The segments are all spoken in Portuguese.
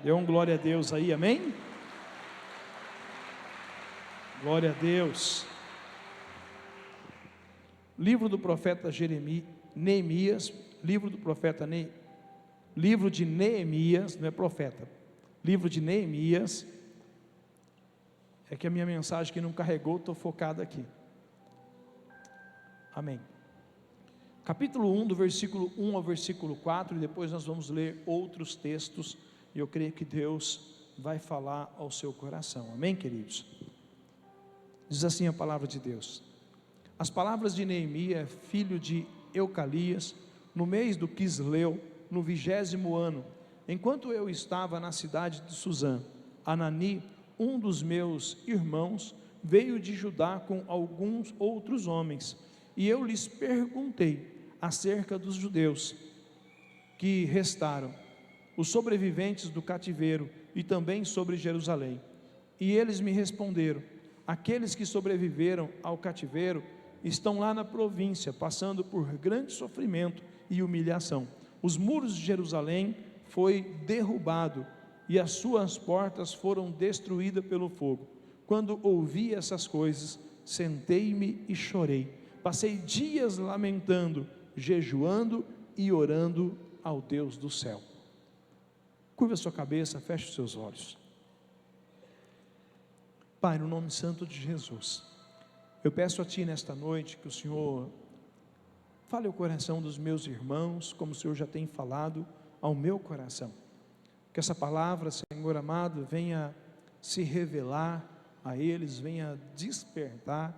Dê um glória a Deus aí, amém? Glória a Deus. Livro do profeta Neemias, livro de Neemias, não é profeta, livro de Neemias. É que a minha mensagem que não carregou, estou focado aqui. Amém. Capítulo 1, do versículo 1 ao versículo 4, e depois nós vamos ler outros textos, e eu creio que Deus vai falar ao seu coração, amém, queridos? Diz assim a palavra de Deus: as palavras de Neemias, filho de Eucalias, no mês do Quisleu, no 20º ano, enquanto eu estava na cidade de Suzã, Anani, um dos meus irmãos, veio de Judá com alguns outros homens, e eu lhes perguntei acerca dos judeus que restaram, os sobreviventes do cativeiro, e também sobre Jerusalém. E eles me responderam: aqueles que sobreviveram ao cativeiro estão lá na província, passando por grande sofrimento e humilhação. Os muros de Jerusalém foi derrubado e as suas portas foram destruídas pelo fogo. Quando ouvi essas coisas, sentei-me e chorei. Passei dias lamentando, jejuando e orando ao Deus do céu. Curva a sua cabeça, feche os seus olhos. Pai, no nome santo de Jesus, eu peço a Ti nesta noite que o Senhor fale ao coração dos meus irmãos, como o Senhor já tem falado ao meu coração. Que essa palavra, Senhor amado, venha se revelar a eles, venha despertar,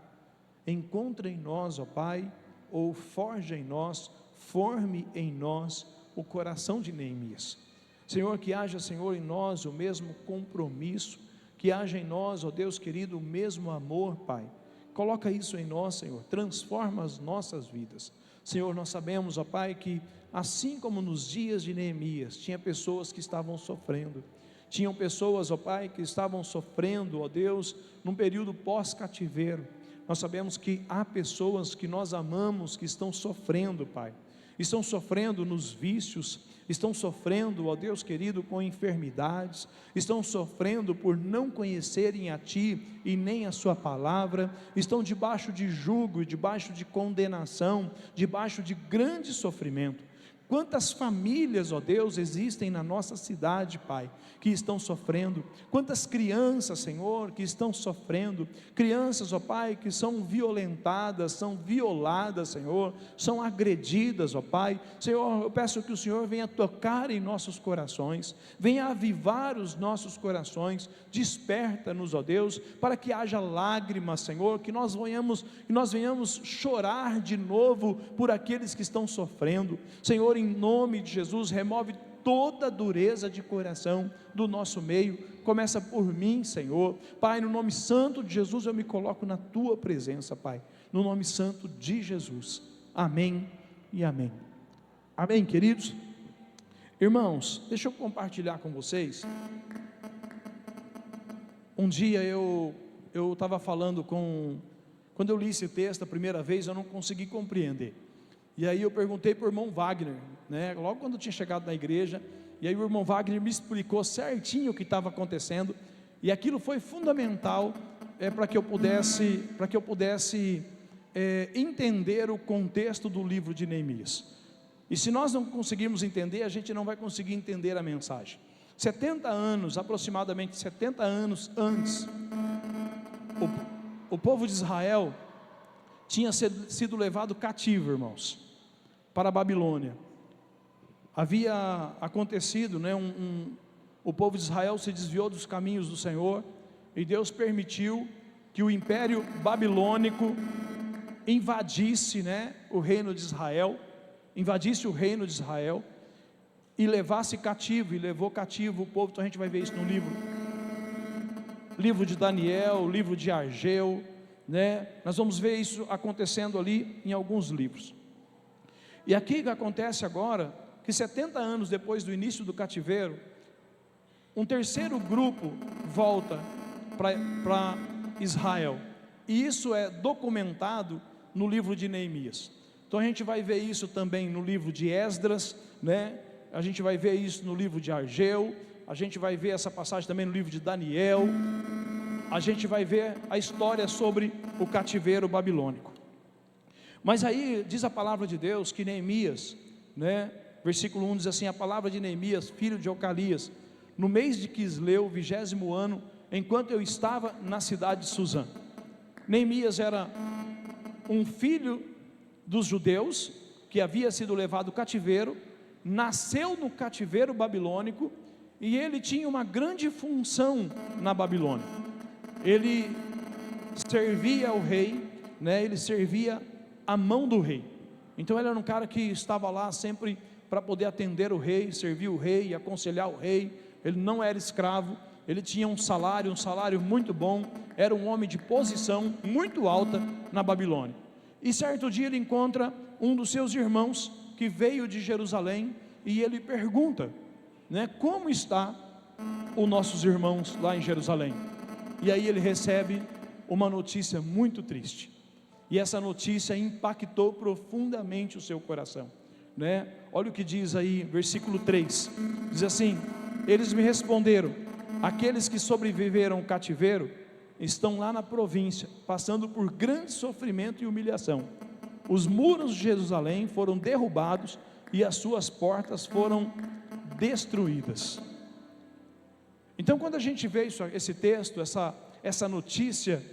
encontre em nós, ó Pai, ou forja em nós, forme em nós o coração de Neemias. Senhor, que haja, Senhor, em nós o mesmo compromisso, que haja em nós, ó Deus querido, o mesmo amor, Pai. Coloca isso em nós, Senhor, transforma as nossas vidas. Senhor, nós sabemos, ó Pai, que assim como nos dias de Neemias, tinha pessoas que estavam sofrendo, tinham pessoas, ó Pai, que estavam sofrendo, ó Deus, num período pós-cativeiro. Nós sabemos que há pessoas que nós amamos que estão sofrendo, Pai, estão sofrendo nos vícios, estão sofrendo, ó Deus querido, com enfermidades, estão sofrendo por não conhecerem a Ti e nem a Sua palavra, estão debaixo de jugo, debaixo de condenação, debaixo de grande sofrimento. Quantas famílias, ó Deus, existem na nossa cidade, Pai, que estão sofrendo, quantas crianças, Senhor, que estão sofrendo, crianças, ó Pai, que são violentadas, são violadas, Senhor, são agredidas, ó Pai. Senhor, eu peço que o Senhor venha tocar em nossos corações, venha avivar os nossos corações, desperta-nos, ó Deus, para que haja lágrimas, Senhor, que nós venhamos chorar de novo por aqueles que estão sofrendo. Senhor, em nome de Jesus, remove toda dureza de coração do nosso meio, começa por mim, Senhor. Pai, no nome santo de Jesus, eu me coloco na Tua presença, Pai, no nome santo de Jesus, amém e amém. Amém, queridos? Irmãos, deixa eu compartilhar com vocês. Um dia eu estava falando quando eu li esse texto a primeira vez, eu não consegui compreender. E aí eu perguntei para o irmão Wagner, né, logo quando eu tinha chegado na igreja, e aí o irmão Wagner me explicou certinho o que estava acontecendo, e aquilo foi fundamental para que eu pudesse entender o contexto do livro de Neemias. E se nós não conseguirmos entender, a gente não vai conseguir entender a mensagem. 70 anos, aproximadamente 70 anos antes, o povo de Israel tinha sido levado cativo, irmãos, para a Babilônia. Havia acontecido, né, o povo de Israel se desviou dos caminhos do Senhor, e Deus permitiu que o império babilônico invadisse, né, o reino de Israel, e levasse cativo, e levou cativo o povo. Então a gente vai ver isso no livro de Daniel, livro de Ageu, né? Nós vamos ver isso acontecendo ali em alguns livros. E aqui o que acontece agora, que 70 anos depois do início do cativeiro, um terceiro grupo volta para Israel, e isso é documentado no livro de Neemias. Então a gente vai ver isso também no livro de Esdras, né? A gente vai ver isso no livro de Ageu, a gente vai ver essa passagem também no livro de Daniel, a gente vai ver a história sobre o cativeiro babilônico. Mas aí diz a palavra de Deus que Neemias, né, versículo 1 diz assim: a palavra de Neemias, filho de Ocalias, no mês de Quisleu, 20º ano, enquanto eu estava na cidade de Suzã. Neemias era um filho dos judeus, que havia sido levado cativeiro, nasceu no cativeiro babilônico, e ele tinha uma grande função na Babilônia. Ele servia ao rei, né? Ele servia a mão do rei. Então ele era um cara que estava lá sempre para poder atender o rei, servir o rei, aconselhar o rei. Ele não era escravo, ele tinha um salário muito bom, era um homem de posição muito alta na Babilônia. E certo dia ele encontra um dos seus irmãos que veio de Jerusalém, e ele pergunta, né, como está os nossos irmãos lá em Jerusalém? E aí ele recebe uma notícia muito triste, e essa notícia impactou profundamente o seu coração, né? Olha o que diz aí, versículo 3, diz assim: eles me responderam, aqueles que sobreviveram ao cativeiro estão lá na província, passando por grande sofrimento e humilhação. Os muros de Jerusalém foram derrubados e as suas portas foram destruídas. Então, quando a gente vê esse texto, essa notícia,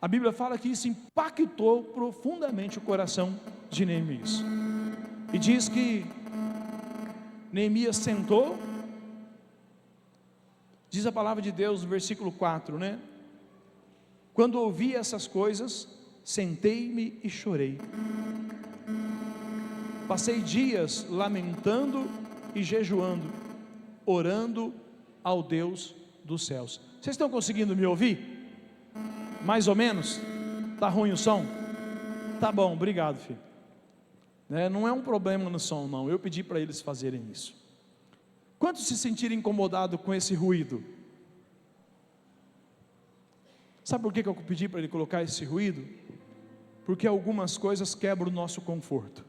a Bíblia fala que isso impactou profundamente o coração de Neemias. E diz que Neemias sentou, diz a palavra de Deus no versículo 4, né? Quando ouvi essas coisas, sentei-me e chorei. Passei dias lamentando e jejuando, orando ao Deus dos céus. Vocês estão conseguindo me ouvir? Mais ou menos? Está ruim o som? Tá bom, obrigado, filho. Não é um problema no som, não. Eu pedi para eles fazerem isso. Quantos se sentiram incomodados com esse ruído? Sabe por que eu pedi para ele colocar esse ruído? Porque algumas coisas quebram o nosso conforto.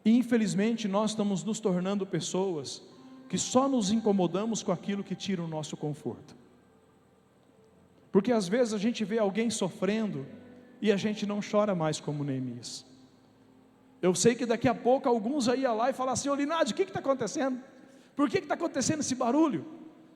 E infelizmente nós estamos nos tornando pessoas que só nos incomodamos com aquilo que tira o nosso conforto. Porque às vezes a gente vê alguém sofrendo e a gente não chora mais como Neemias. Eu sei que daqui a pouco alguns aí iam lá e falar assim: ô Linade, o que está acontecendo? Por que está acontecendo esse barulho?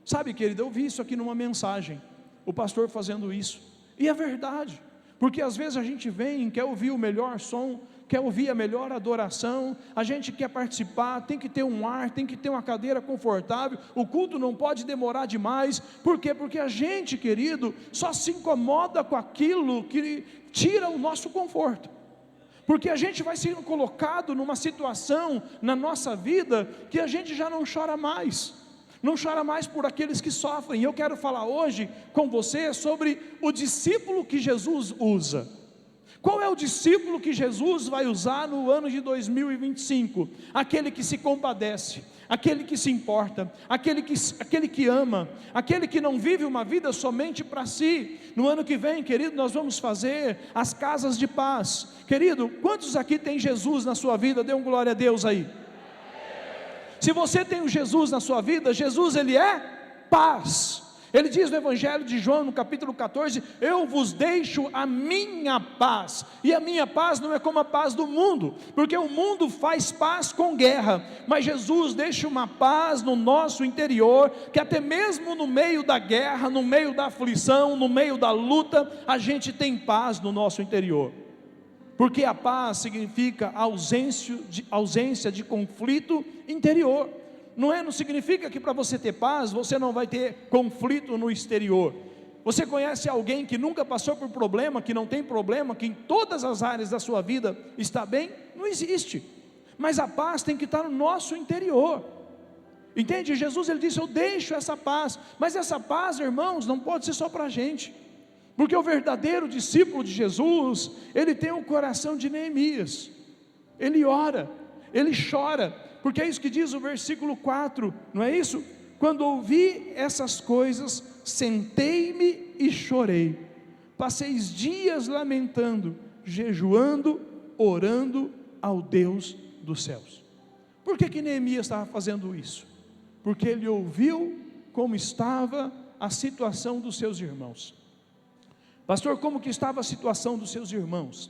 Sabe, querido, eu vi isso aqui numa mensagem, o pastor fazendo isso, e é verdade, porque às vezes a gente vem, quer ouvir o melhor som, quer ouvir a melhor adoração, a gente quer participar, tem que ter um ar, tem que ter uma cadeira confortável, o culto não pode demorar demais. Por quê? Porque a gente, querido, só se incomoda com aquilo que tira o nosso conforto, porque a gente vai sendo colocado numa situação na nossa vida que a gente já não chora mais por aqueles que sofrem. E eu quero falar hoje com você sobre o discípulo que Jesus usa. Qual é o discípulo que Jesus vai usar no ano de 2025? Aquele que se compadece, aquele que se importa, aquele que ama, aquele que não vive uma vida somente para si. No ano que vem, querido, nós vamos fazer as casas de paz. Querido, quantos aqui tem Jesus na sua vida? Dê um glória a Deus aí. Se você tem o Jesus na sua vida, Jesus, ele é paz. Ele diz no Evangelho de João, no capítulo 14, eu vos deixo a minha paz, e a minha paz não é como a paz do mundo, porque o mundo faz paz com guerra, mas Jesus deixa uma paz no nosso interior, que até mesmo no meio da guerra, no meio da aflição, no meio da luta, a gente tem paz no nosso interior, porque a paz significa ausência de conflito interior. Não significa que para você ter paz, você não vai ter conflito no exterior. Você conhece alguém que nunca passou por problema, que não tem problema, que em todas as áreas da sua vida está bem? Não existe. Mas a paz tem que estar no nosso interior. Entende? Jesus, ele disse, eu deixo essa paz. Mas essa paz, irmãos, não pode ser só para a gente. Porque o verdadeiro discípulo de Jesus, ele tem o coração de Neemias. Ele ora, ele chora, porque é isso que diz o versículo 4, não é isso? Quando ouvi essas coisas, sentei-me e chorei, passei dias lamentando, jejuando, orando ao Deus dos céus. Por que Neemias estava fazendo isso? porque ele ouviu como estava a situação dos seus irmãos. Pastor, como que estava a situação dos seus irmãos?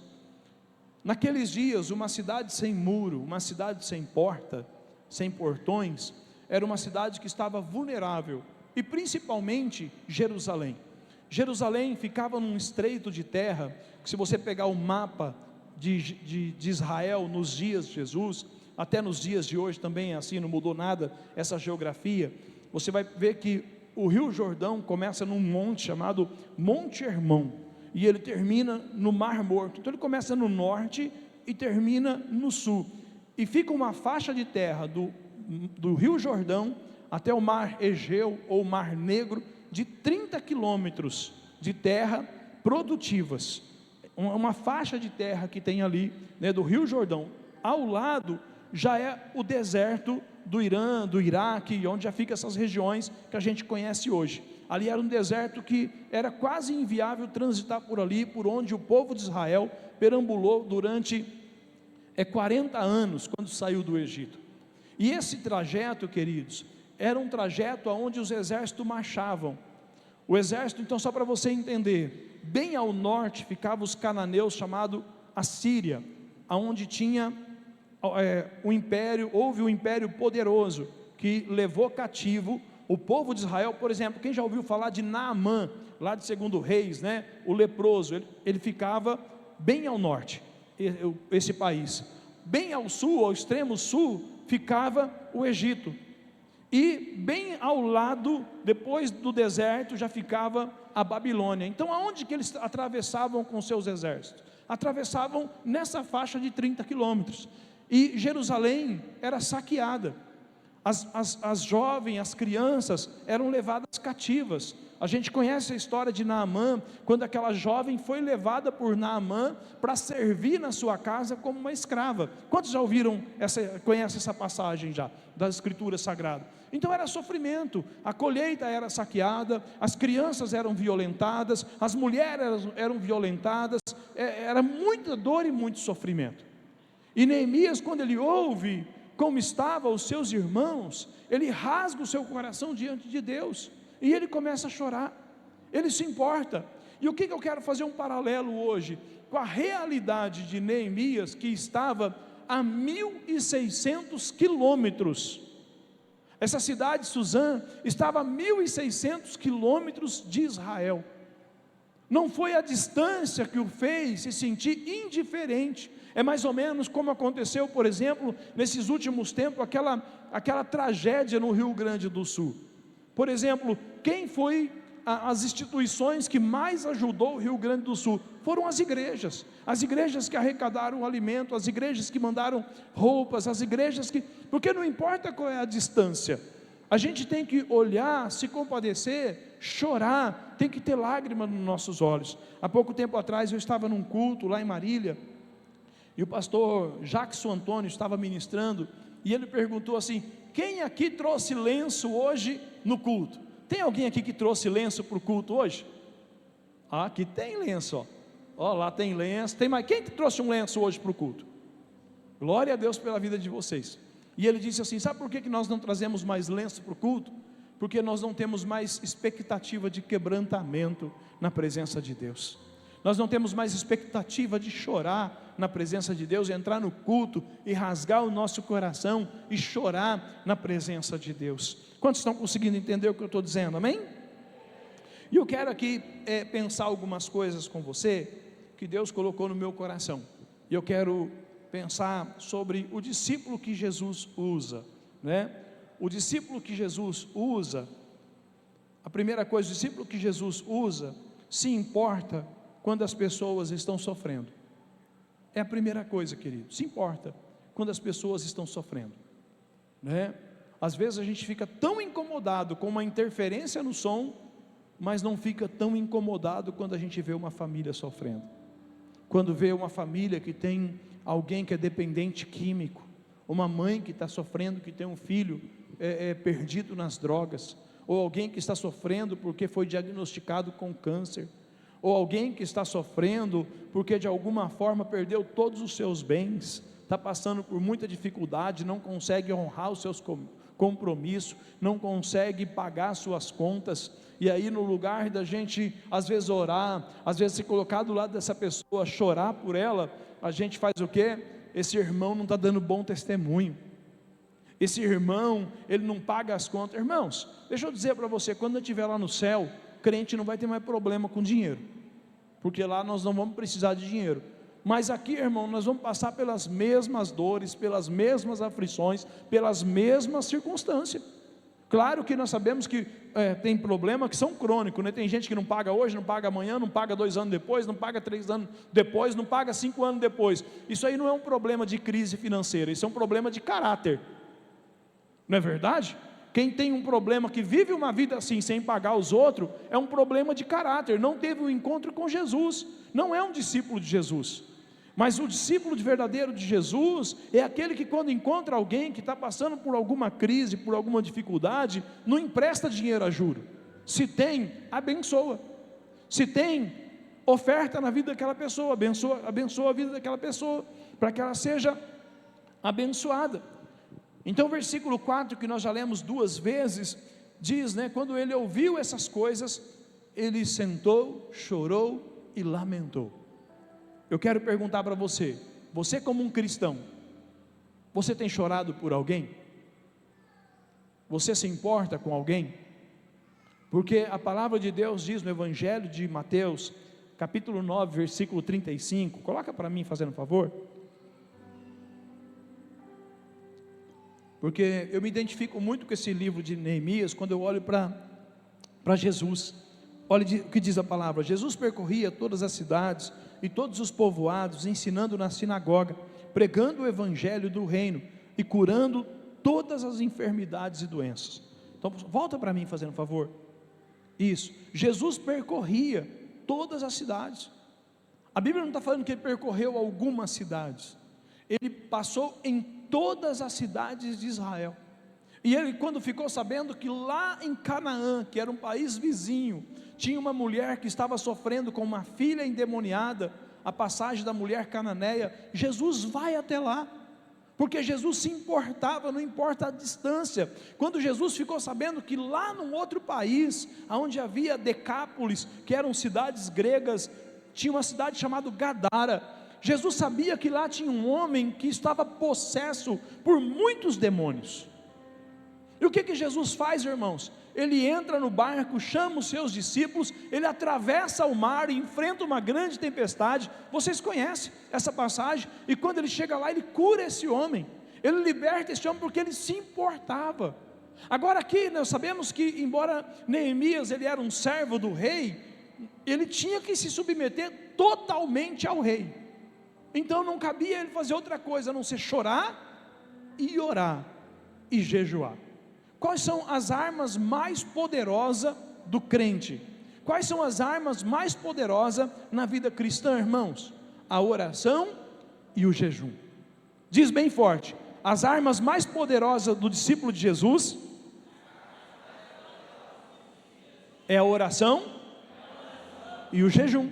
Naqueles dias, uma cidade sem muro, uma cidade sem porta, sem portões, era uma cidade que estava vulnerável, e principalmente Jerusalém. Jerusalém ficava num estreito de terra, que se você pegar o mapa de Israel nos dias de Jesus, até nos dias de hoje também é assim, não mudou nada essa geografia, você vai ver que o Rio Jordão começa num monte chamado Monte Hermon, e ele termina no Mar Morto. Então ele começa no norte e termina no sul, e fica uma faixa de terra do Rio Jordão até o Mar Egeu ou Mar Negro, de 30 quilômetros de terra produtivas, uma faixa de terra que tem ali, né, do Rio Jordão. Ao lado já é o deserto do Irã, do Iraque, onde já fica essas regiões que a gente conhece hoje. Ali era um deserto que era quase inviável transitar por ali, por onde o povo de Israel perambulou durante 40 anos, quando saiu do Egito. E esse trajeto, queridos, era um trajeto onde os exércitos marchavam. O exército, então, só para você entender, bem ao norte ficavam os cananeus, chamado Assíria, onde tinha o império, houve um império poderoso, que levou cativo o povo de Israel. Por exemplo, quem já ouviu falar de Naamã, lá de 2 Reis, né? O leproso, ele ficava bem ao norte, esse país. Bem ao sul, ao extremo sul, ficava o Egito, e bem ao lado, depois do deserto, já ficava a Babilônia. Então aonde que eles atravessavam com seus exércitos? Atravessavam nessa faixa de 30 quilômetros, e Jerusalém era saqueada, as jovens, as crianças eram levadas cativas. A gente conhece a história de Naamã, quando aquela jovem foi levada por Naamã para servir na sua casa como uma escrava. Quantos já ouviram, conhecem essa passagem já, das escrituras sagradas? Então era sofrimento, a colheita era saqueada, as crianças eram violentadas, as mulheres eram violentadas, era muita dor e muito sofrimento. E Neemias, quando ele ouve como estavam os seus irmãos, ele rasga o seu coração diante de Deus, e ele começa a chorar, ele se importa. E o que eu quero fazer um paralelo hoje, com a realidade de Neemias, que estava a 1.600 quilômetros, essa cidade, Suzã, estava a 1.600 quilômetros de Israel. Não foi a distância que o fez se sentir indiferente. É mais ou menos como aconteceu, por exemplo, nesses últimos tempos, aquela tragédia no Rio Grande do Sul. Por exemplo, quem foi as instituições que mais ajudou o Rio Grande do Sul? Foram as igrejas que arrecadaram o alimento, as igrejas que mandaram roupas, as igrejas que... Porque não importa qual é a distância, a gente tem que olhar, se compadecer, chorar, tem que ter lágrimas nos nossos olhos. Há pouco tempo atrás eu estava num culto lá em Marília, e o pastor Jackson Antônio estava ministrando, e ele perguntou assim: quem aqui trouxe lenço hoje no culto? Tem alguém aqui que trouxe lenço para o culto hoje? Ah, aqui tem lenço, ó, lá tem lenço, tem mais. Quem trouxe um lenço hoje para o culto? Glória a Deus pela vida de vocês. E ele disse assim: sabe por que nós não trazemos mais lenço para o culto? Porque nós não temos mais expectativa de quebrantamento na presença de Deus. Nós não temos mais expectativa de chorar na presença de Deus, entrar no culto e rasgar o nosso coração e chorar na presença de Deus. Quantos estão conseguindo entender o que eu estou dizendo? Amém? E eu quero aqui pensar algumas coisas com você que Deus colocou no meu coração. E eu quero pensar sobre o discípulo que Jesus usa, né? O discípulo que Jesus usa, a primeira coisa, o discípulo que Jesus usa se importa quando as pessoas estão sofrendo. É a primeira coisa, querido, se importa quando as pessoas estão sofrendo, né? Às vezes a gente fica tão incomodado com uma interferência no som, mas não fica tão incomodado quando a gente vê uma família sofrendo, quando vê uma família que tem alguém que é dependente químico, uma mãe que está sofrendo, que tem um filho perdido nas drogas, ou alguém que está sofrendo porque foi diagnosticado com câncer, ou alguém que está sofrendo porque de alguma forma perdeu todos os seus bens, está passando por muita dificuldade, não consegue honrar os seus compromisso, não consegue pagar suas contas, e aí no lugar da gente às vezes orar, às vezes se colocar do lado dessa pessoa, chorar por ela, a gente faz o quê? Esse irmão não está dando bom testemunho, esse irmão, ele não paga as contas. Irmãos, deixa eu dizer para você, quando eu estiver lá no céu, crente não vai ter mais problema com dinheiro, porque lá nós não vamos precisar de dinheiro, mas aqui, irmão, nós vamos passar pelas mesmas dores, pelas mesmas aflições, pelas mesmas circunstâncias. Claro que nós sabemos que tem problema que são crônicos, né? Tem gente que não paga hoje, não paga amanhã, não paga 2 anos depois, não paga 3 anos depois, não paga 5 anos depois. Isso aí não é um problema de crise financeira, isso é um problema de caráter, não é verdade? Quem tem um problema, que vive uma vida assim, sem pagar os outros, é um problema de caráter, não teve um encontro com Jesus, não é um discípulo de Jesus. Mas o discípulo verdadeiro de Jesus é aquele que, quando encontra alguém que está passando por alguma crise, por alguma dificuldade, não empresta dinheiro a juro. Se tem, abençoa. Se tem, oferta na vida daquela pessoa, abençoa a vida daquela pessoa, para que ela seja abençoada. Então o versículo 4, que nós já lemos 2 vezes, diz, né, quando ele ouviu essas coisas, ele sentou, chorou e lamentou. Eu quero perguntar para você, você como um cristão, você tem chorado por alguém? Você se importa com alguém? Porque a palavra de Deus diz no Evangelho de Mateus, capítulo 9, versículo 35, coloca para mim, fazendo um favor. Porque eu me identifico muito com esse livro de Neemias, quando eu olho para Jesus. Olha o que diz a palavra: Jesus percorria todas as cidades e todos os povoados, ensinando na sinagoga, pregando o evangelho do reino e curando todas as enfermidades e doenças. Então volta para mim, fazendo um favor. Isso, Jesus percorria todas as cidades. A Bíblia não está falando que ele percorreu algumas cidades, ele passou em todas as cidades de Israel. E ele, quando ficou sabendo que lá em Canaã, que era um país vizinho, tinha uma mulher que estava sofrendo com uma filha endemoniada, a passagem da mulher cananeia, Jesus vai até lá, porque Jesus se importava, não importa a distância. Quando Jesus ficou sabendo que lá num outro país, onde havia Decápolis, que eram cidades gregas, tinha uma cidade chamada Gadara, Jesus sabia que lá tinha um homem que estava possesso por muitos demônios. E o que Jesus faz, irmãos? Ele entra no barco, chama os seus discípulos, ele atravessa o mar e enfrenta uma grande tempestade. Vocês conhecem essa passagem? E quando ele chega lá, ele cura esse homem, ele liberta esse homem, porque ele se importava. Agora aqui nós sabemos que, embora Neemias ele era um servo do rei, ele tinha que se submeter totalmente ao rei. Então não cabia ele fazer outra coisa a não ser chorar e orar e jejuar. Quais são as armas mais poderosas do crente? Quais são as armas mais poderosas na vida cristã, irmãos? A oração e o jejum. Diz bem forte: as armas mais poderosas do discípulo de Jesus é a oração e o jejum.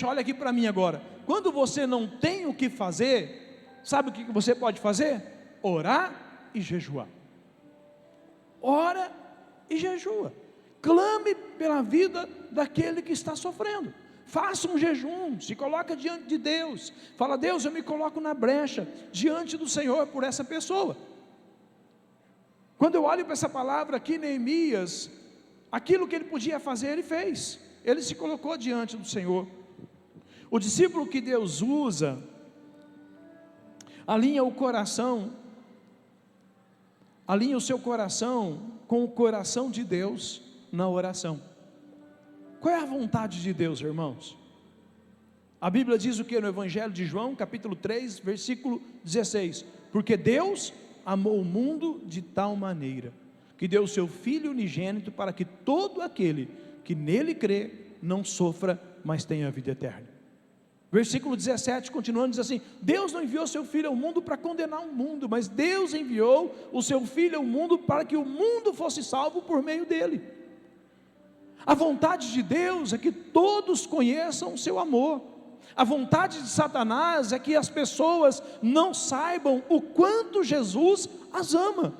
Olha aqui para mim agora. Quando você não tem o que fazer, sabe o que você pode fazer? Orar e jejuar. Ora e jejua, clame pela vida daquele que está sofrendo, faça um jejum, se coloca diante de Deus, fala: Deus, eu me coloco na brecha, diante do Senhor por essa pessoa. Quando eu olho para essa palavra aqui, Neemias, aquilo que ele podia fazer, ele fez, ele se colocou diante do Senhor. O discípulo que Deus usa, alinha o coração, alinha o seu coração com o coração de Deus na oração. Qual é a vontade de Deus, irmãos? A Bíblia diz o que no Evangelho de João, capítulo 3, versículo 16: porque Deus amou o mundo de tal maneira, que deu o seu Filho unigênito, para que todo aquele que nele crê, não sofra, mas tenha a vida eterna. Versículo 17, continuando, diz assim: Deus não enviou seu Filho ao mundo para condenar o mundo, mas Deus enviou o seu Filho ao mundo para que o mundo fosse salvo por meio dele. A vontade de Deus é que todos conheçam o seu amor. A vontade de Satanás é que as pessoas não saibam o quanto Jesus as ama.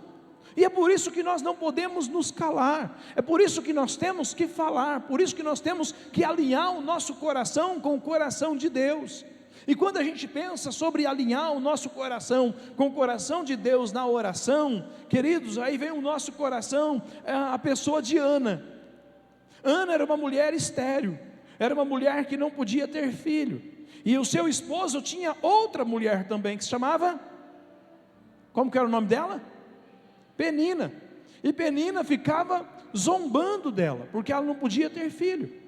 E é por isso que nós não podemos nos calar, é por isso que nós temos que falar, por isso que nós temos que alinhar o nosso coração com o coração de Deus. E quando a gente pensa sobre alinhar o nosso coração com o coração de Deus na oração, queridos, aí vem o nosso coração, a pessoa de Ana. Ana era uma mulher estéril, era uma mulher que não podia ter filho, e o seu esposo tinha outra mulher também, que se chamava, como que era o nome dela? Penina. E Penina ficava zombando dela, porque ela não podia ter filho.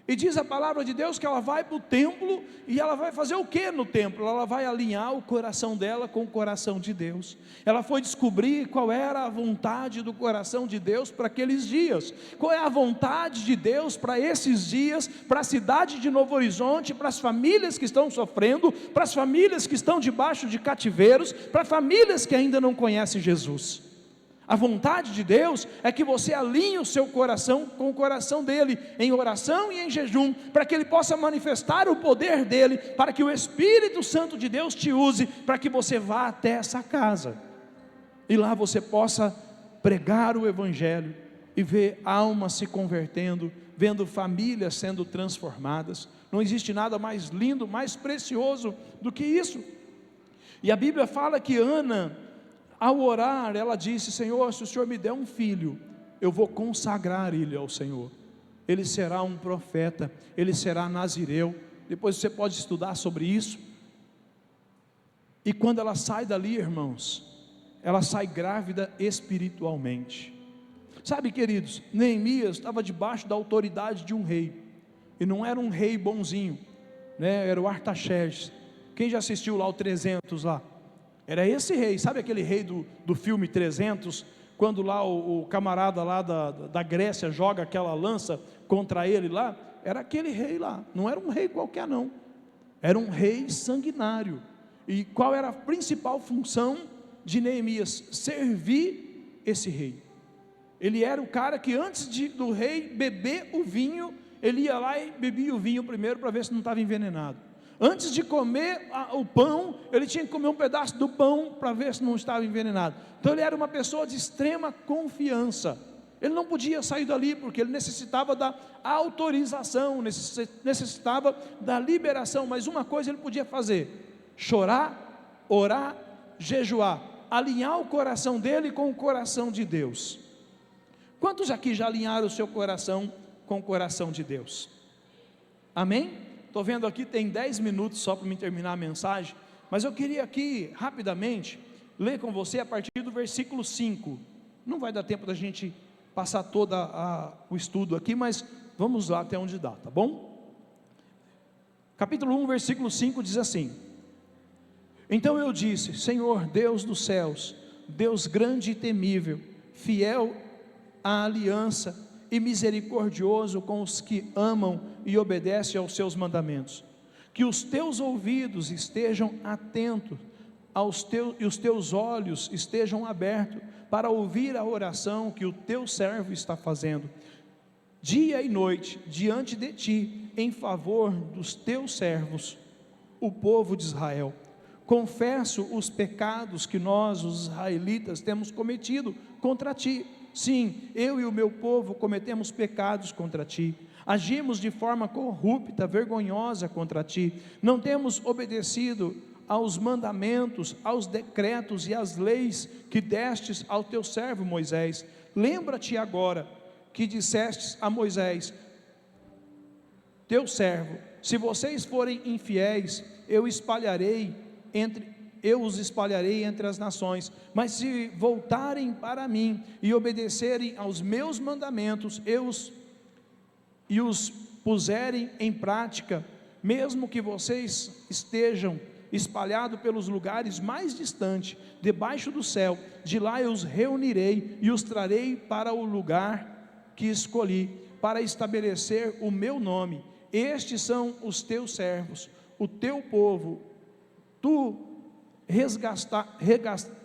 E diz a palavra de Deus que ela vai para o templo, e ela vai fazer o que no templo? Ela vai alinhar o coração dela com o coração de Deus. Ela foi descobrir qual era a vontade do coração de Deus para aqueles dias. Qual é a vontade de Deus para esses dias, para a cidade de Novo Horizonte, para as famílias que estão sofrendo, para as famílias que estão debaixo de cativeiros, para famílias que ainda não conhecem Jesus. A vontade de Deus é que você alinhe o seu coração com o coração dele, em oração e em jejum, para que ele possa manifestar o poder dele, para que o Espírito Santo de Deus te use, para que você vá até essa casa, e lá você possa pregar o Evangelho, e ver almas se convertendo, vendo famílias sendo transformadas. Não existe nada mais lindo, mais precioso do que isso. E a Bíblia fala que Ana, ao orar, ela disse: Senhor, se o Senhor me der um filho, eu vou consagrar ele ao Senhor, ele será um profeta, ele será nazireu. Depois você pode estudar sobre isso. E quando ela sai dali, irmãos, ela sai grávida espiritualmente. Sabe, queridos, Neemias estava debaixo da autoridade de um rei, e não era um rei bonzinho, né? Era o Artaxerxes. Quem já assistiu lá o 300 lá? Era esse rei, sabe aquele rei do filme 300, quando lá o camarada lá da Grécia joga aquela lança contra ele lá? Era aquele rei lá, não era um rei qualquer não, era um rei sanguinário. E qual era a principal função de Neemias? Servir esse rei. Ele era o cara que antes do rei beber o vinho, ele ia lá e bebia o vinho primeiro para ver se não estava envenenado. Antes de comer o pão, ele tinha que comer um pedaço do pão para ver se não estava envenenado. Então ele era uma pessoa de extrema confiança. Ele não podia sair dali, porque ele necessitava da autorização, necessitava da liberação. Mas uma coisa ele podia fazer: chorar, orar, jejuar, alinhar o coração dele com o coração de Deus. Quantos aqui já alinharam o seu coração com o coração de Deus? Amém? Estou vendo aqui, tem 10 minutos só para me terminar a mensagem, mas eu queria aqui, rapidamente, ler com você a partir do versículo 5, não vai dar tempo da gente passar todo o estudo aqui, mas vamos lá até onde dá, tá bom? Capítulo 1, versículo 5 diz assim: Então eu disse: Senhor, Deus dos céus, Deus grande e temível, fiel à aliança, e misericordioso com os que amam e obedecem aos seus mandamentos, que os teus ouvidos estejam atentos e os teus olhos estejam abertos para ouvir a oração que o teu servo está fazendo, dia e noite, diante de ti, em favor dos teus servos, o povo de Israel. Confesso os pecados que nós, os israelitas, temos cometido contra ti. Sim, eu e o meu povo cometemos pecados contra ti, agimos de forma corrupta, vergonhosa contra ti, não temos obedecido aos mandamentos, aos decretos e às leis que destes ao teu servo Moisés. Lembra-te agora que dissestes a Moisés, teu servo: se vocês forem infiéis, eu os espalharei entre as nações, mas se voltarem para mim e obedecerem aos meus mandamentos, e os puserem em prática, mesmo que vocês estejam espalhados pelos lugares mais distantes, debaixo do céu, de lá eu os reunirei e os trarei para o lugar que escolhi, para estabelecer o meu nome. Estes são os teus servos, o teu povo. Tu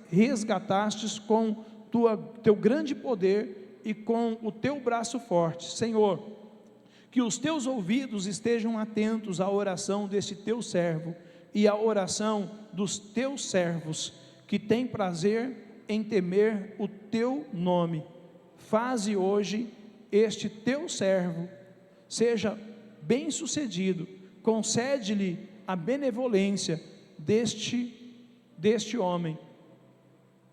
resgatastes com teu grande poder e com o teu braço forte. Senhor, que os teus ouvidos estejam atentos à oração deste teu servo e à oração dos teus servos, que tem prazer em temer o teu nome. Faze hoje este teu servo seja bem-sucedido, concede-lhe a benevolência deste homem.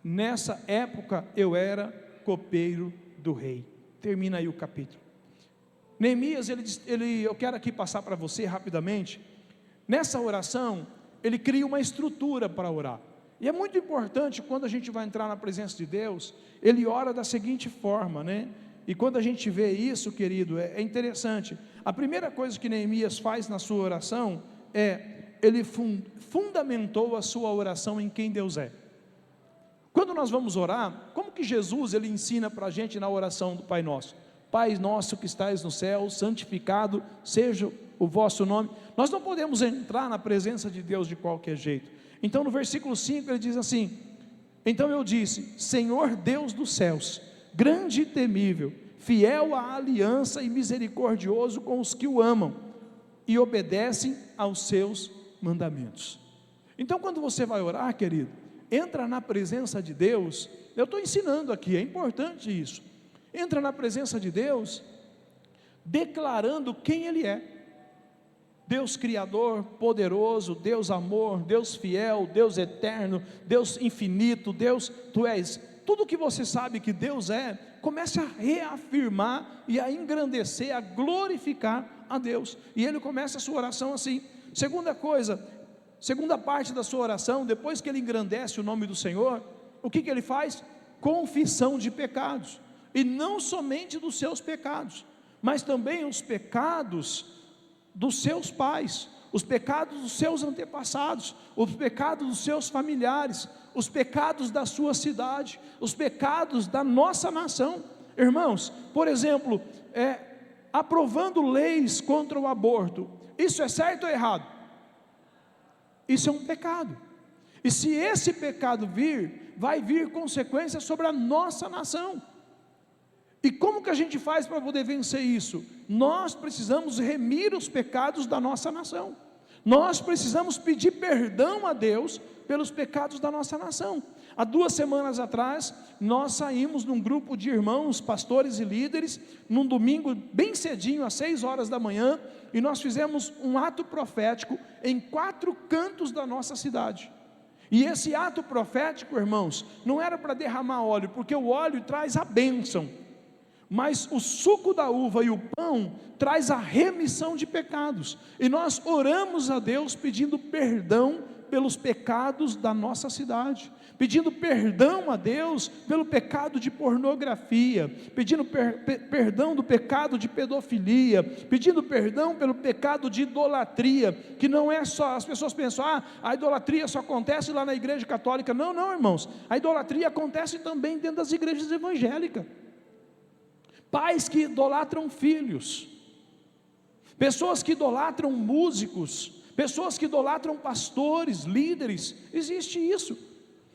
Nessa época eu era copeiro do rei. Termina aí o capítulo. Neemias, eu quero aqui passar para você rapidamente. Nessa oração, ele cria uma estrutura para orar. E é muito importante, quando a gente vai entrar na presença de Deus, ele ora da seguinte forma, né? E quando a gente vê isso, querido, é interessante. A primeira coisa que Neemias faz na sua oração ele fundamentou a sua oração em quem Deus é. Quando nós vamos orar, como que Jesus ele ensina para a gente na oração do Pai Nosso? Pai nosso que estais no céu, santificado seja o vosso nome. Nós não podemos entrar na presença de Deus de qualquer jeito. Então no versículo 5 ele diz assim: então eu disse, Senhor Deus dos céus, grande e temível, fiel à aliança e misericordioso com os que o amam e obedecem aos seus mandamentos. Então quando você vai orar, querido, entra na presença de Deus. Eu estou ensinando aqui, é importante isso. Entra na presença de Deus declarando quem Ele é: Deus Criador, poderoso, Deus amor, Deus fiel, Deus eterno, Deus infinito, Deus, Tu és. Tudo que você sabe que Deus é, comece a reafirmar e a engrandecer, a glorificar a Deus. E ele começa a sua oração assim. Segunda coisa, segunda parte da sua oração, depois que ele engrandece o nome do Senhor, o que ele faz? Confissão de pecados. E não somente dos seus pecados, mas também os pecados dos seus pais, os pecados dos seus antepassados, os pecados dos seus familiares, os pecados da sua cidade, os pecados da nossa nação. Irmãos, por exemplo, aprovando leis contra o aborto, isso é certo ou errado? Isso é um pecado. E se esse pecado vir, vai vir consequências sobre a nossa nação. E como que a gente faz para poder vencer isso? Nós precisamos remir os pecados da nossa nação. Nós precisamos pedir perdão a Deus pelos pecados da nossa nação. Há 2 semanas atrás, nós saímos num grupo de irmãos, pastores e líderes, num domingo bem cedinho, às 6 horas da manhã, e nós fizemos um ato profético em 4 cantos da nossa cidade. E esse ato profético, irmãos, não era para derramar óleo, porque o óleo traz a bênção, mas o suco da uva e o pão traz a remissão de pecados. E nós oramos a Deus pedindo perdão pelos pecados da nossa cidade, pedindo perdão a Deus pelo pecado de pornografia, pedindo perdão do pecado de pedofilia, pedindo perdão pelo pecado de idolatria, que não é só, as pessoas pensam, a idolatria só acontece lá na igreja católica. Não, não, irmãos, a idolatria acontece também dentro das igrejas evangélicas. Pais que idolatram filhos, pessoas que idolatram músicos, pessoas que idolatram pastores, líderes. Existe isso.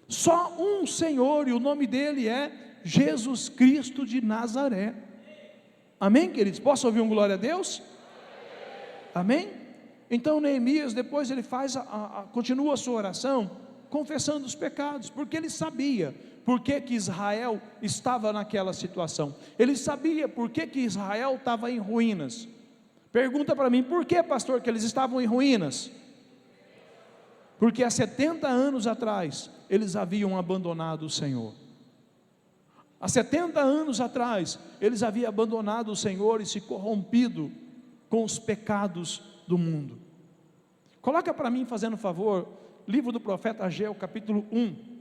Só um Senhor, e o nome dele é Jesus Cristo de Nazaré. Amém, queridos? Posso ouvir um glória a Deus? Amém? Então Neemias, depois ele continua a sua oração, confessando os pecados, porque ele sabia por que Israel estava naquela situação. Ele sabia por que Israel estava em ruínas. Pergunta para mim, por que, pastor, que eles estavam em ruínas? Porque há 70 anos atrás, eles haviam abandonado o Senhor. Há 70 anos atrás, eles haviam abandonado o Senhor e se corrompido com os pecados do mundo. Coloca para mim, fazendo favor, livro do profeta Ageu, capítulo 1.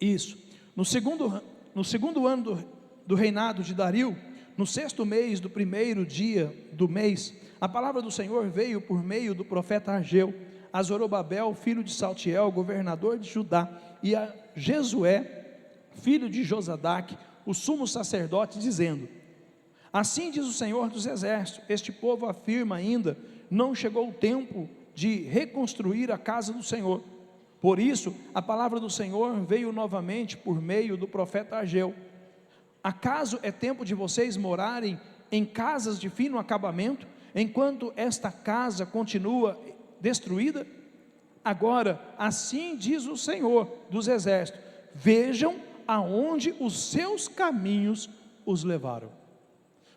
Isso, no segundo ano do reinado de Dario, no 6º mês do 1º dia do mês, a palavra do Senhor veio por meio do profeta Ageu a Zorobabel, filho de Saltiel, governador de Judá, e a Jesué, filho de Josadaque, o sumo sacerdote, dizendo: assim diz o Senhor dos exércitos, este povo afirma ainda, não chegou o tempo de reconstruir a casa do Senhor. Por isso, a palavra do Senhor veio novamente por meio do profeta Ageu. Acaso é tempo de vocês morarem em casas de fino acabamento, enquanto esta casa continua destruída? Agora, assim diz o Senhor dos exércitos: vejam aonde os seus caminhos os levaram.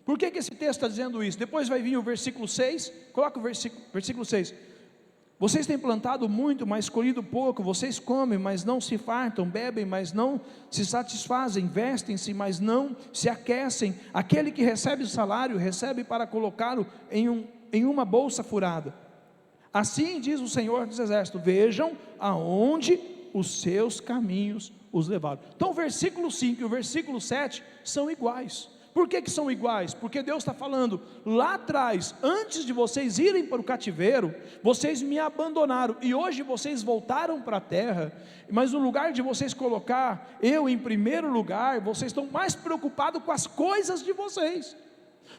Por que esse texto está dizendo isso? Depois vai vir o versículo 6, coloca o versículo 6. Vocês têm plantado muito, mas colhido pouco. Vocês comem, mas não se fartam. Bebem, mas não se satisfazem. Vestem-se, mas não se aquecem. Aquele que recebe o salário, recebe para colocá-lo em uma bolsa furada. Assim diz o Senhor dos exércitos: vejam aonde os seus caminhos os levaram. Então o versículo 5 e o versículo 7 são iguais. Por que são iguais? Porque Deus está falando: lá atrás, antes de vocês irem para o cativeiro, vocês me abandonaram, e hoje vocês voltaram para a terra, mas no lugar de vocês colocar eu em primeiro lugar, vocês estão mais preocupados com as coisas de vocês.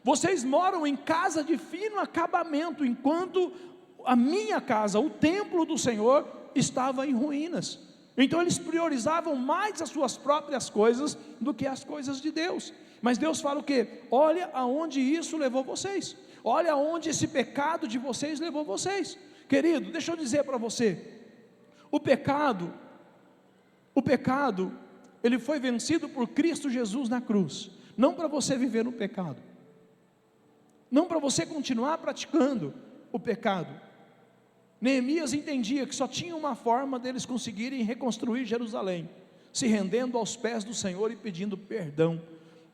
Vocês moram em casa de fino acabamento, enquanto a minha casa, o templo do Senhor, estava em ruínas. Então eles priorizavam mais as suas próprias coisas do que as coisas de Deus. Mas Deus fala o quê? Olha aonde isso levou vocês, olha aonde esse pecado de vocês levou vocês. Querido, deixa eu dizer para você, o pecado, ele foi vencido por Cristo Jesus na cruz, não para você viver no pecado, não para você continuar praticando o pecado. Neemias entendia que só tinha uma forma deles conseguirem reconstruir Jerusalém: se rendendo aos pés do Senhor e pedindo perdão.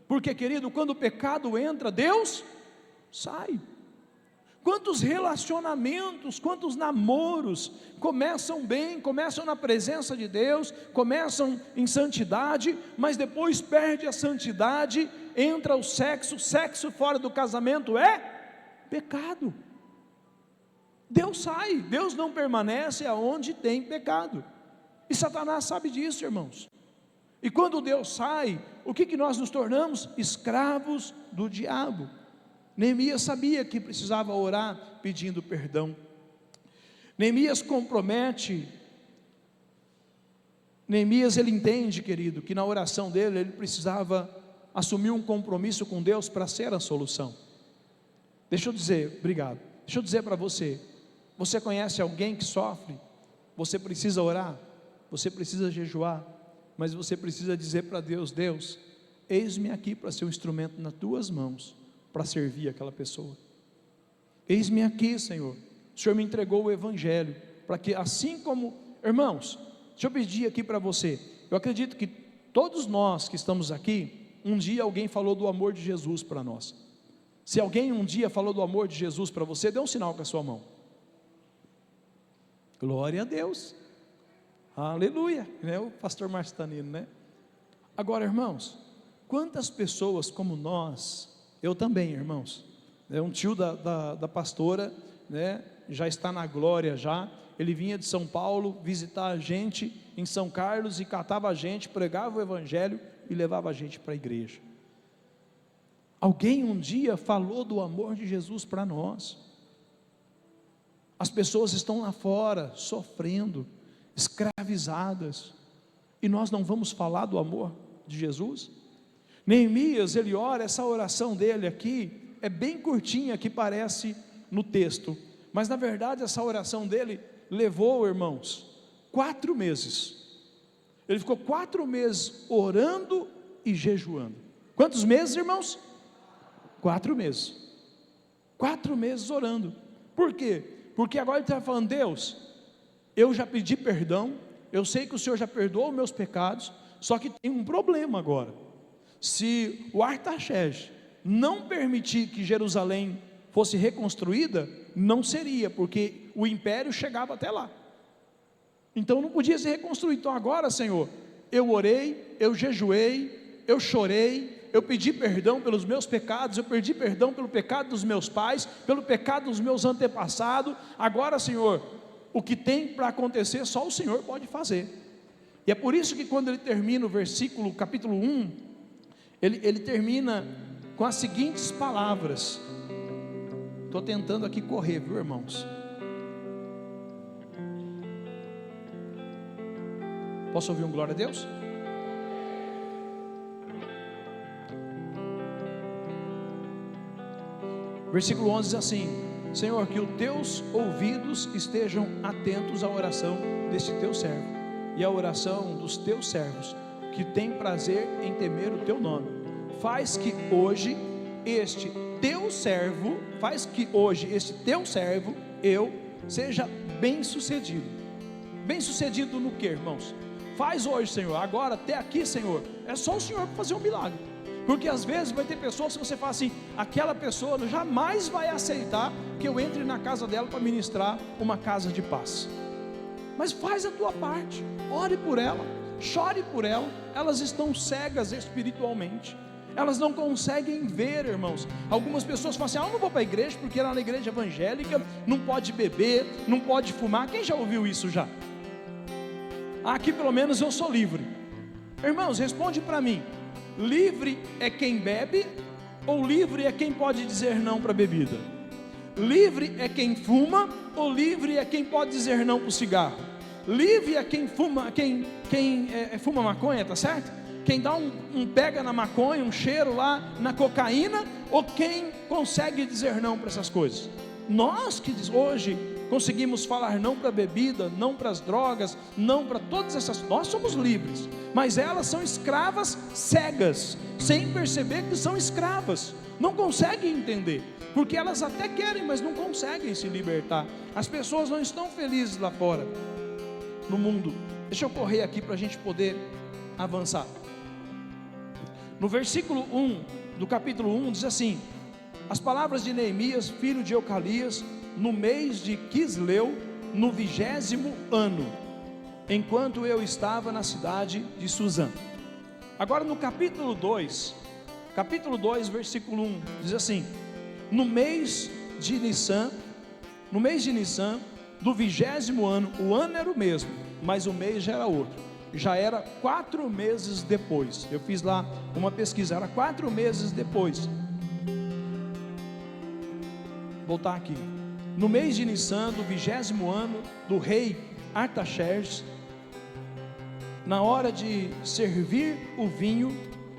Porque, querido, quando o pecado entra, Deus sai. Quantos relacionamentos, quantos namoros começam bem, começam na presença de Deus, começam em santidade, mas depois perde a santidade, entra o sexo fora do casamento é pecado. Deus sai, Deus não permanece aonde tem pecado, e Satanás sabe disso, irmãos. E quando Deus sai, o que nós nos tornamos? Escravos do diabo. Neemias sabia que precisava orar pedindo perdão. Neemias compromete, Neemias ele entende, querido, que na oração dele ele precisava assumir um compromisso com Deus para ser a solução. Deixa eu dizer para você, você conhece alguém que sofre? Você precisa orar, você precisa jejuar, mas você precisa dizer para Deus: Deus, eis-me aqui para ser um instrumento nas tuas mãos, para servir aquela pessoa. Eis-me aqui, Senhor, o Senhor me entregou o Evangelho, para que assim como, irmãos, deixa eu pedir aqui para você, eu acredito que todos nós que estamos aqui, um dia alguém falou do amor de Jesus para nós. Se alguém um dia falou do amor de Jesus para você, dê um sinal com a sua mão. Glória a Deus, aleluia, né? O pastor Marcitanino, né? Agora, irmãos, quantas pessoas como nós, eu também, irmãos, um tio da pastora, né, já está na glória já, ele vinha de São Paulo visitar a gente em São Carlos e catava a gente, pregava o Evangelho e levava a gente para a igreja. Alguém um dia falou do amor de Jesus para nós. As pessoas estão lá fora, sofrendo, escravizadas, e nós não vamos falar do amor de Jesus? Neemias, ele ora, essa oração dele aqui, é bem curtinha que parece no texto, mas na verdade essa oração dele levou, irmãos, 4 meses, ele ficou 4 meses orando e jejuando. Quantos meses, irmãos? 4 meses, 4 meses orando. Por quê? Porque agora ele está falando: Deus, eu já pedi perdão, eu sei que o Senhor já perdoou meus pecados, só que tem um problema agora. Se o Artaxerxes não permitir que Jerusalém fosse reconstruída, não seria, porque o império chegava até lá, então não podia ser reconstruído. Então agora, Senhor, eu orei, eu jejuei, eu chorei, eu pedi perdão pelos meus pecados, eu pedi perdão pelo pecado dos meus pais, pelo pecado dos meus antepassados. Agora, Senhor, o que tem para acontecer, só o Senhor pode fazer. E é por isso que quando ele termina o versículo, capítulo 1, ele termina com as seguintes palavras. Estou tentando aqui correr, viu, irmãos? Posso ouvir um glória a Deus? Versículo 11 diz assim: Senhor, que os teus ouvidos estejam atentos à oração desse teu servo e à oração dos teus servos, que tem prazer em temer o teu nome. Faz que hoje este teu servo, eu, seja bem sucedido. Bem sucedido no que, irmãos? Faz hoje, Senhor. Agora, até aqui, Senhor, é só o Senhor para fazer um milagre. Porque às vezes vai ter pessoas que você fala assim: aquela pessoa jamais vai aceitar que eu entre na casa dela para ministrar uma casa de paz. Mas faz a tua parte, ore por ela, chore por ela. Elas estão cegas espiritualmente, elas não conseguem ver, irmãos. Algumas pessoas falam assim: eu não vou para a igreja porque lá na igreja evangélica não pode beber, não pode fumar. Quem já ouviu isso já? Aqui pelo menos eu sou livre. Irmãos, responde para mim: livre é quem bebe, ou livre é quem pode dizer não para a bebida? Livre é quem fuma, ou livre é quem pode dizer não para o cigarro? Livre é quem fuma, quem fuma maconha, tá certo? Quem dá um pega na maconha, um cheiro lá na cocaína, ou quem consegue dizer não para essas coisas? Nós que hoje conseguimos falar não para a bebida, não para as drogas, não para todas essas, nós somos livres, mas elas são escravas cegas, sem perceber que são escravas, não conseguem entender, porque elas até querem, mas não conseguem se libertar. As pessoas não estão felizes lá fora, no mundo. Deixa eu correr aqui para a gente poder avançar. No versículo 1 do capítulo 1 diz assim: as palavras de Neemias, filho de Eucalias, no mês de Quisleu, no 20º ano, enquanto eu estava na cidade de Suzã. Agora no capítulo 2, versículo 1, diz assim: no mês de Nissan, do 20º ano, o ano era o mesmo, mas o mês já era outro, já era 4 meses depois. Eu fiz lá uma pesquisa, era 4 meses depois. Voltar aqui. No mês de Nissan, do 20º ano do rei Artaxerxes, na hora de servir o vinho,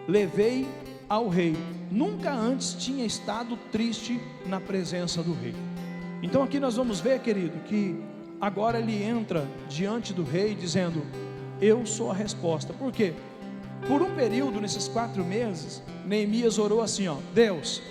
levei ao rei. Nunca antes tinha estado triste na presença do rei. Então aqui nós vamos ver, querido, que agora ele entra diante do rei dizendo: eu sou a resposta. Por quê? Por um período, nesses 4 meses, Neemias orou assim: Deus,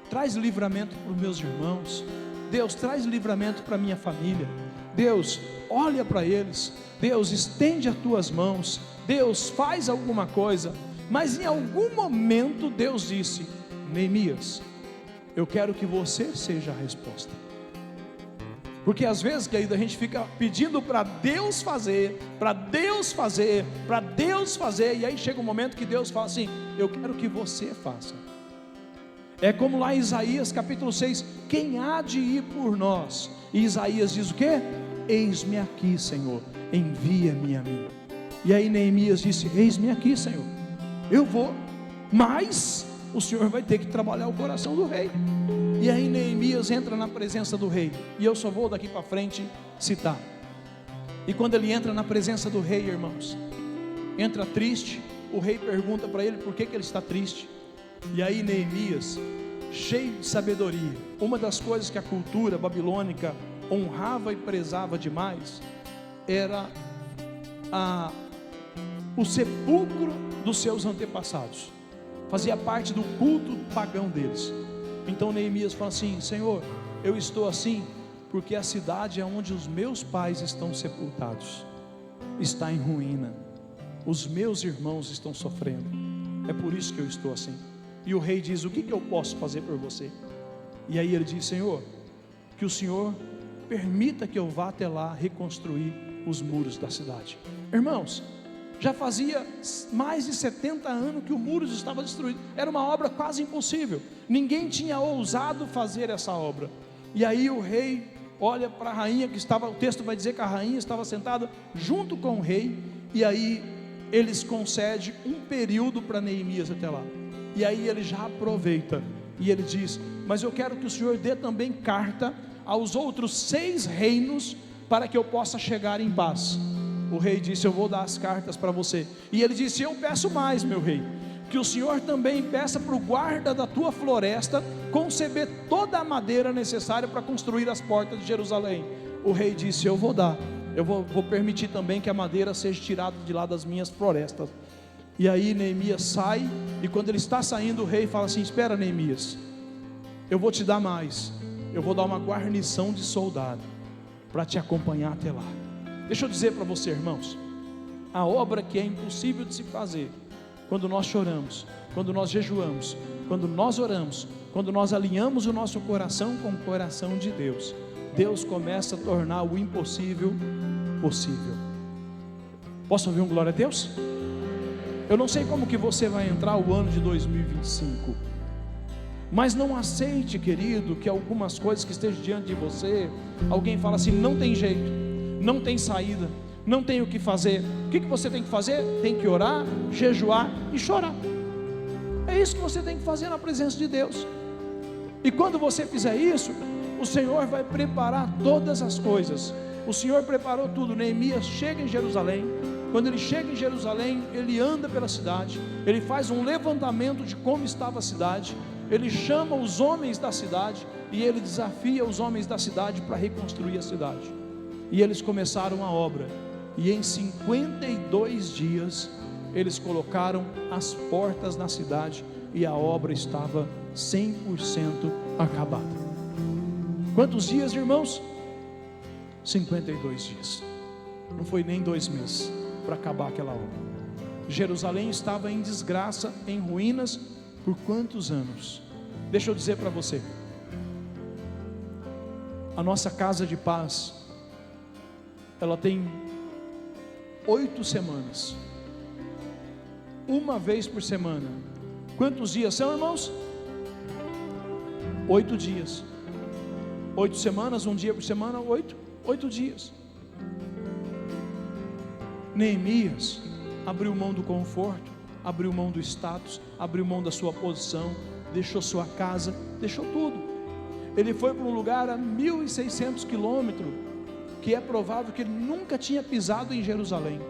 traz livramento para os meus irmãos. Deus, traz livramento para a minha família. Deus, olha para eles. Deus, estende as tuas mãos. Deus, faz alguma coisa. Mas em algum momento Deus disse: Neemias, eu quero que você seja a resposta. Porque às vezes, querido, a gente fica pedindo para Deus fazer, e aí chega um momento que Deus fala assim: eu quero que você faça. É como lá em Isaías capítulo 6, quem há de ir por nós? E Isaías diz o quê? Eis-me aqui, Senhor, envia-me a mim. E aí Neemias disse: eis-me aqui, Senhor, eu vou, mas o Senhor vai ter que trabalhar o coração do rei. E aí Neemias entra na presença do rei, e eu só vou daqui para frente citar. E quando ele entra na presença do rei, irmãos, entra triste. O rei pergunta para ele por que ele está triste. E aí Neemias, cheio de sabedoria, uma das coisas que a cultura babilônica honrava e prezava demais, era o sepulcro dos seus antepassados, fazia parte do culto pagão deles. Então Neemias fala assim: Senhor, eu estou assim porque a cidade onde os meus pais estão sepultados está em ruína, os meus irmãos estão sofrendo, é por isso que eu estou assim. E o rei diz: o que eu posso fazer por você? E aí ele diz: Senhor, que o Senhor permita que eu vá até lá reconstruir os muros da cidade. Irmãos, já fazia mais de 70 anos que o muro estava destruído, era uma obra quase impossível, ninguém tinha ousado fazer essa obra. E aí o rei olha para a rainha que estava, o texto vai dizer que a rainha estava sentada junto com o rei, e aí eles concedem um período para Neemias até lá. E aí ele já aproveita e ele diz: mas eu quero que o Senhor dê também carta aos outros 6 reinos para que eu possa chegar em paz. O rei disse: eu vou dar as cartas para você. E ele disse: eu peço mais, meu rei, que o Senhor também peça para o guarda da tua floresta conceber toda a madeira necessária para construir as portas de Jerusalém. O rei disse: eu vou dar, eu vou permitir também que a madeira seja tirada de lá das minhas florestas. E aí Neemias sai, e quando ele está saindo, o rei fala assim: espera, Neemias, eu vou te dar mais, eu vou dar uma guarnição de soldado para te acompanhar até lá. Deixa eu dizer para você, irmãos, a obra que é impossível de se fazer, quando nós choramos, quando nós jejuamos, quando nós oramos, quando nós alinhamos o nosso coração com o coração de Deus, Deus começa a tornar o impossível possível. Posso ouvir um glória a Deus? Eu não sei como que você vai entrar o ano de 2025, mas não aceite, querido, que algumas coisas que estejam diante de você, alguém fala assim: não tem jeito, não tem saída, não tem o que fazer. O que você tem que fazer? Tem que orar, jejuar e chorar. É isso que você tem que fazer na presença de Deus. E quando você fizer isso, o Senhor vai preparar todas as coisas. O Senhor preparou tudo. Neemias chega em Jerusalém. Quando ele chega em Jerusalém, ele anda pela cidade, ele faz um levantamento de como estava a cidade, ele chama os homens da cidade e ele desafia os homens da cidade para reconstruir a cidade. E eles começaram a obra, e em 52 dias eles colocaram as portas na cidade e a obra estava 100% acabada. Quantos dias, irmãos? 52 dias. Não foi nem 2 meses para acabar aquela obra. Jerusalém estava em desgraça, em ruínas, por quantos anos? Deixa eu dizer para você, a nossa casa de paz, ela tem 8 semanas, uma vez por semana. Quantos dias são, irmãos? 8 dias. 8 semanas, um dia por semana, 8 dias. Neemias abriu mão do conforto, abriu mão do status, abriu mão da sua posição, deixou sua casa, deixou tudo. Ele foi para um lugar a 1.600 quilômetros, que é provável que ele nunca tinha pisado em Jerusalém,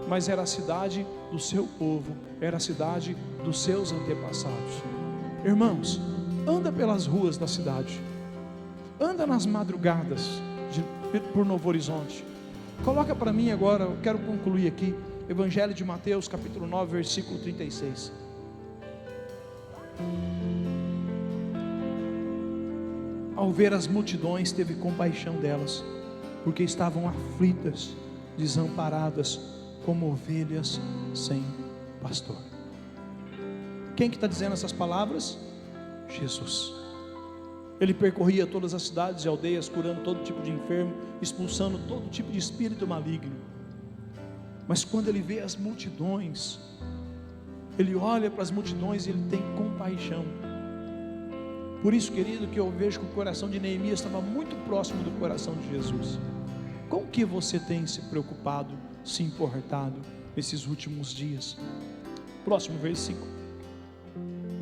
mas era a cidade do seu povo, era a cidade dos seus antepassados. Irmãos, anda pelas ruas da cidade, anda nas madrugadas por Novo Horizonte. Coloca para mim agora, eu quero concluir aqui, Evangelho de Mateus, capítulo 9, versículo 36. Ao ver as multidões, teve compaixão delas, porque estavam aflitas, desamparadas, como ovelhas sem pastor. Quem que está dizendo essas palavras? Jesus. Ele percorria todas as cidades e aldeias, curando todo tipo de enfermo, expulsando todo tipo de espírito maligno. Mas quando ele vê as multidões, ele olha para as multidões e ele tem compaixão. Por isso, querido, que eu vejo que o coração de Neemias estava muito próximo do coração de Jesus. Com que você tem se preocupado, se importado nesses últimos dias? Próximo versículo.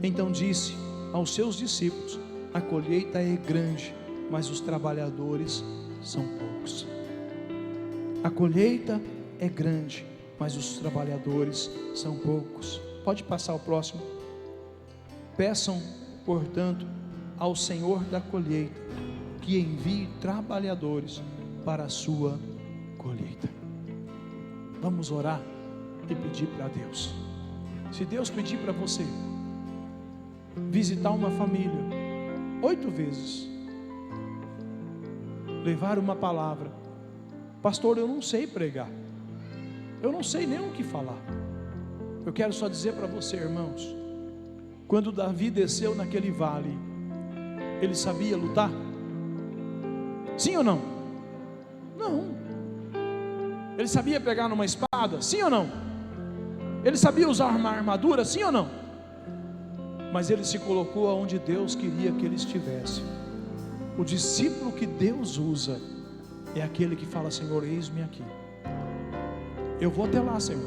Então disse aos seus discípulos: a colheita é grande, mas os trabalhadores são poucos. A colheita é grande, mas os trabalhadores são poucos. Pode passar o próximo. Peçam, portanto, ao Senhor da colheita que envie trabalhadores para a sua colheita. Vamos orar e pedir para Deus. Se Deus pedir para você visitar uma família 8 vezes, levar uma palavra: pastor, eu não sei pregar, eu não sei nem o que falar. Eu quero só dizer para você, irmãos, quando Davi desceu naquele vale, ele sabia lutar? Sim ou não? Não. Ele sabia pegar numa espada? Sim ou não? Ele sabia usar uma armadura? Sim ou não? Mas ele se colocou aonde Deus queria que ele estivesse. O discípulo que Deus usa é aquele que fala: Senhor, eis-me aqui, eu vou até lá, Senhor,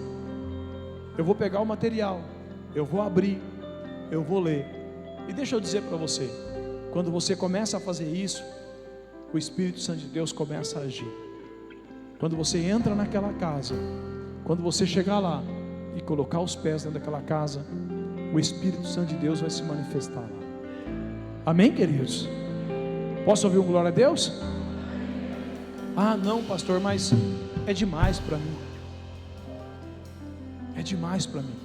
eu vou pegar o material, eu vou abrir, eu vou ler. E deixa eu dizer para você, quando você começa a fazer isso, o Espírito Santo de Deus começa a agir. Quando você entra naquela casa, quando você chegar lá e colocar os pés dentro daquela casa, o Espírito Santo de Deus vai se manifestar lá. Amém, queridos? Posso ouvir um glória a Deus? Ah, não, pastor, mas é demais para mim. É demais para mim.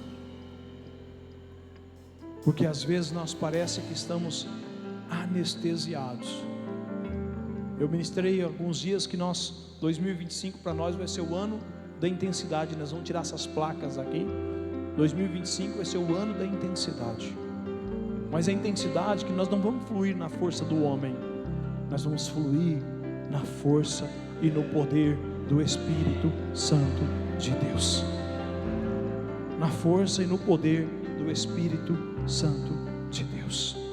Porque às vezes nós parece que estamos anestesiados. Eu ministrei alguns dias que 2025 para nós vai ser o ano da intensidade. Nós vamos tirar essas placas aqui. 2025 vai ser o ano da intensidade. Mas a intensidade que nós não vamos fluir na força do homem, nós vamos fluir na força e no poder do Espírito Santo de Deus. Na força e no poder do Espírito Santo de Deus.